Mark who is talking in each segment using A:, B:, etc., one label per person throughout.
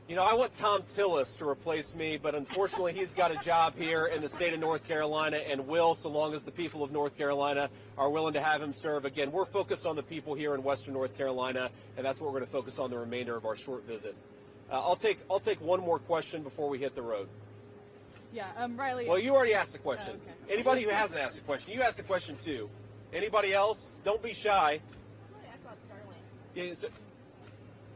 A: You know, I want Tom Tillis to replace me, but unfortunately he's got a job here in the state of North Carolina and will, so long as the people of North Carolina are willing to have him serve. Again, we're focused on the people here in Western North Carolina, and that's what we're going to focus on the remainder of our short visit. I'll take one more question before we hit the road.
B: Yeah, Riley.
A: Well, you already asked a question.
B: Oh, okay.
A: Anybody who hasn't asked a question, you asked a question too. Anybody else? Don't be shy.
B: I asked about Starlink.
A: Yeah, so,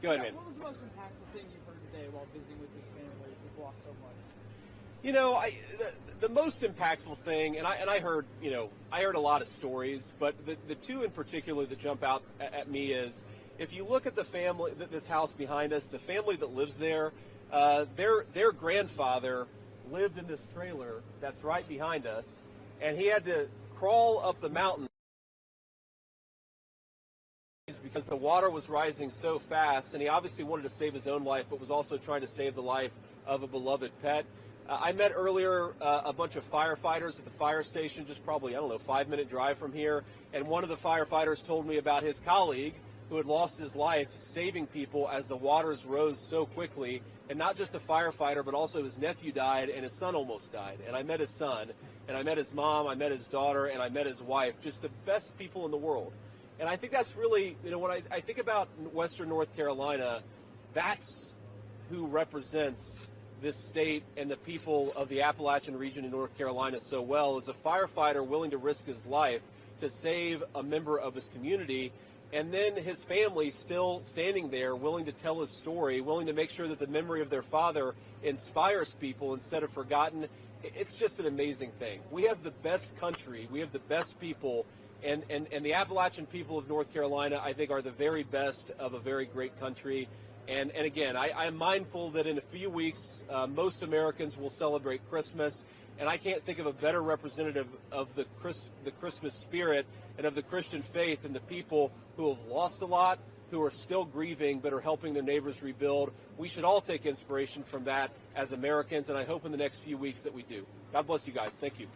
A: go ahead, man.
C: What was the most impactful thing you've heard today while visiting with this family who've lost so much?
A: You know, the most impactful thing, and I heard, I heard a lot of stories, but the two in particular that jump out at me is, if you look at the family, this house behind us, the family that lives there, their grandfather lived in this trailer that's right behind us, and he had to crawl up the mountain because the water was rising so fast, and he obviously wanted to save his own life, but was also trying to save the life of a beloved pet. I met earlier a bunch of firefighters at the fire station, just probably, 5-minute drive from here, and one of the firefighters told me about his colleague who had lost his life saving people as the waters rose so quickly, and not just the firefighter, but also his nephew died and his son almost died. And I met his son, and I met his mom, I met his daughter, and I met his wife, just the best people in the world. And I think that's really, when I think about Western North Carolina, that's who represents this state and the people of the Appalachian region in North Carolina so well, is a firefighter willing to risk his life to save a member of his community, and then his family still standing there willing to tell his story, willing to make sure that the memory of their father inspires people instead of forgotten. It's just an amazing thing. We have the best country. We have the best people. And the Appalachian people of North Carolina, I think, are the very best of a very great country. And again, I'm mindful that in a few weeks, most Americans will celebrate Christmas. And I can't think of a better representative of the Christmas spirit and of the Christian faith than the people who have lost a lot, who are still grieving, but are helping their neighbors rebuild. We should all take inspiration from that as Americans, and I hope in the next few weeks that we do. God bless you guys. Thank you.